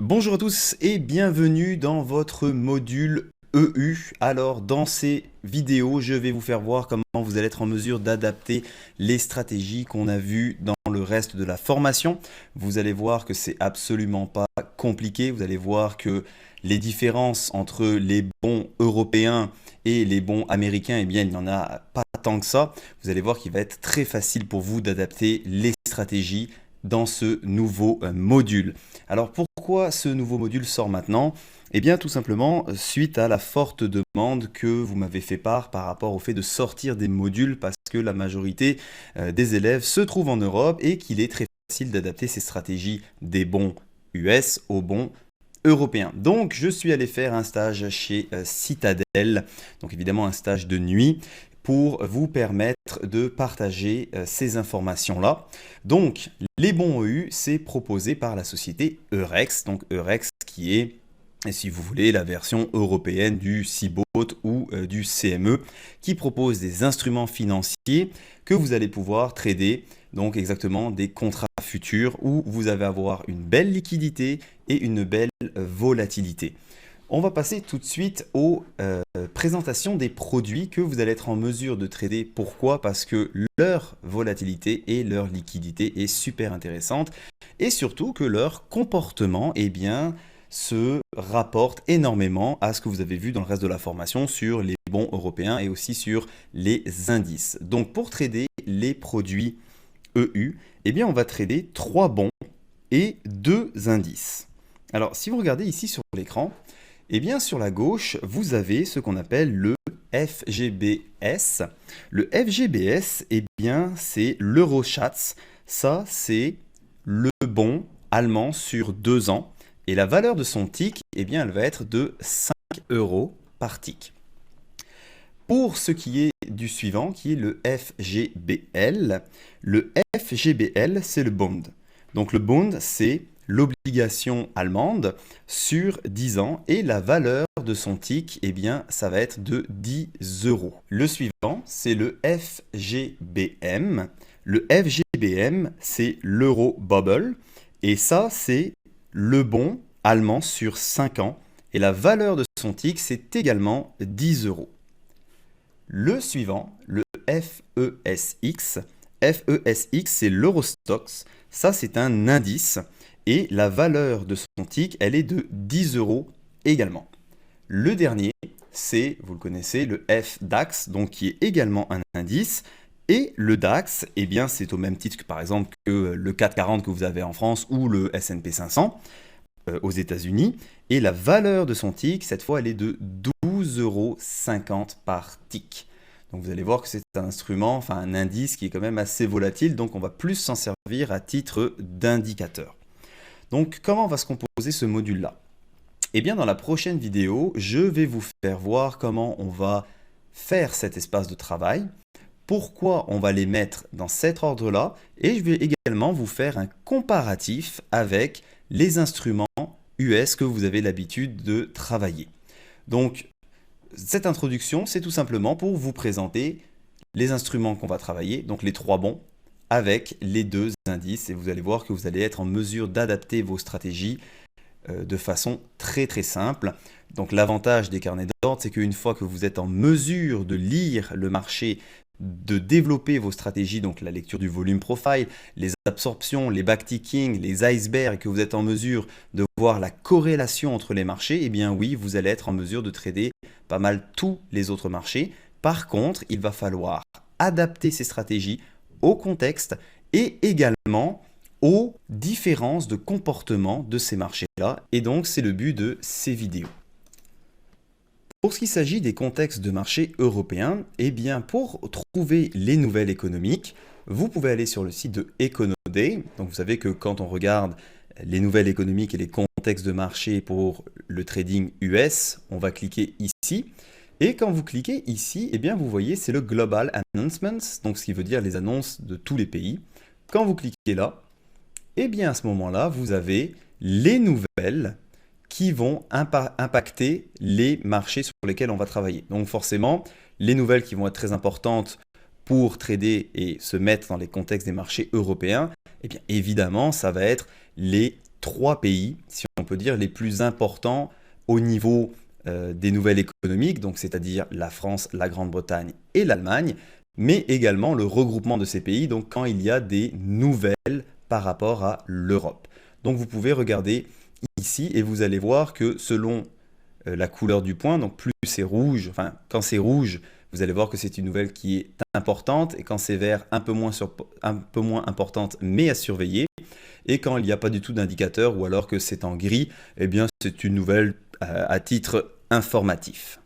Bonjour à tous et bienvenue dans votre module EU. Alors dans ces vidéos, je vais vous faire voir comment vous allez être en mesure d'adapter les stratégies qu'on a vues dans le reste de la formation. Vous allez voir que c'est absolument pas compliqué. Vous allez voir que les différences entre les bons européens et les bons américains, eh bien, il n'y en a pas tant que ça. Vous allez voir qu'il va être très facile pour vous d'adapter les stratégies dans ce nouveau module. Alors pourquoi ce nouveau module sort maintenant? Eh bien tout simplement suite à la forte demande que vous m'avez fait part par rapport au fait de sortir des modules parce que la majorité des élèves se trouvent en Europe et qu'il est très facile d'adapter ces stratégies des bons US aux bons européens. Donc je suis allé faire un stage chez Citadel, donc évidemment un stage de nuit pour vous permettre de partager ces informations-là. Donc, les bons EU, c'est proposé par la société Eurex, donc Eurex qui est, si vous voulez, la version européenne du CBOT ou du CME, qui propose des instruments financiers que vous allez pouvoir trader, donc exactement des contrats futurs où vous allez avoir une belle liquidité et une belle volatilité. On va passer tout de suite aux présentations des produits que vous allez être en mesure de trader. Pourquoi? Parce que leur volatilité et leur liquidité est super intéressante et surtout que leur comportement se rapporte énormément à ce que vous avez vu dans le reste de la formation sur les bons européens et aussi sur les indices. Donc pour trader les produits EU, on va trader 3 bons et 2 indices. Alors si vous regardez ici sur l'écran, sur la gauche, vous avez ce qu'on appelle le FGBS. Le FGBS, c'est l'Euroschatz. Ça, c'est le bon allemand sur 2 ans. Et la valeur de son tick, elle va être de 5 euros par tick. Pour ce qui est du suivant, qui est le FGBL, c'est le Bund. Donc le Bund, c'est l'obligation allemande sur 10 ans et la valeur de son tick, ça va être de 10 euros. Le suivant, c'est le FGBM. Le FGBM, c'est l'Euro Bubble et ça, c'est le bon allemand sur 5 ans et la valeur de son tick, c'est également 10 euros. Le suivant, le FESX. FESX, c'est l'Eurostoxx. Ça, c'est un indice. Et la valeur de son tick, elle est de 10 euros également. Le dernier, c'est, vous le connaissez, le FDAX, donc qui est également un indice. Et le DAX, c'est au même titre que par exemple que le CAC 40 que vous avez en France ou le S&P 500 aux États-Unis. Et la valeur de son tick, cette fois, elle est de 12,50 euros par tick. Donc vous allez voir que c'est un instrument, un indice qui est quand même assez volatile, donc on va plus s'en servir à titre d'indicateur. Donc comment va se composer ce module-là? Dans la prochaine vidéo, je vais vous faire voir comment on va faire cet espace de travail, pourquoi on va les mettre dans cet ordre-là, et je vais également vous faire un comparatif avec les instruments US que vous avez l'habitude de travailler. Donc cette introduction, c'est tout simplement pour vous présenter les instruments qu'on va travailler, donc les 3 bons, avec les 2 indices et vous allez voir que vous allez être en mesure d'adapter vos stratégies de façon très très simple. Donc l'avantage des carnets d'ordre, c'est qu'une fois que vous êtes en mesure de lire le marché, de développer vos stratégies, donc la lecture du volume profile, les absorptions, les backticking, les icebergs, et que vous êtes en mesure de voir la corrélation entre les marchés, oui, vous allez être en mesure de trader pas mal tous les autres marchés. Par contre, il va falloir adapter ces stratégies au contexte et également aux différences de comportement de ces marchés-là. Et donc, c'est le but de ces vidéos. Pour ce qui s'agit des contextes de marché européens, pour trouver les nouvelles économiques, vous pouvez aller sur le site de EconoDay. Donc, vous savez que quand on regarde les nouvelles économiques et les contextes de marché pour le trading US, on va cliquer ici. Et quand vous cliquez ici, vous voyez, c'est le Global Announcements, donc ce qui veut dire les annonces de tous les pays. Quand vous cliquez là, à ce moment-là, vous avez les nouvelles qui vont impacter les marchés sur lesquels on va travailler. Donc forcément, les nouvelles qui vont être très importantes pour trader et se mettre dans les contextes des marchés européens, évidemment, ça va être les trois pays, si on peut dire, les plus importants au niveau des nouvelles économiques, donc c'est-à-dire la France, la Grande-Bretagne et l'Allemagne, mais également le regroupement de ces pays, donc quand il y a des nouvelles par rapport à l'Europe. Donc vous pouvez regarder ici et vous allez voir que selon la couleur du point, donc plus c'est rouge, enfin quand c'est rouge, vous allez voir que c'est une nouvelle qui est importante, et quand c'est vert, un peu moins importante, mais à surveiller. Et quand il n'y a pas du tout d'indicateur, ou alors que c'est en gris, eh bien c'est une nouvelle à titre informatif.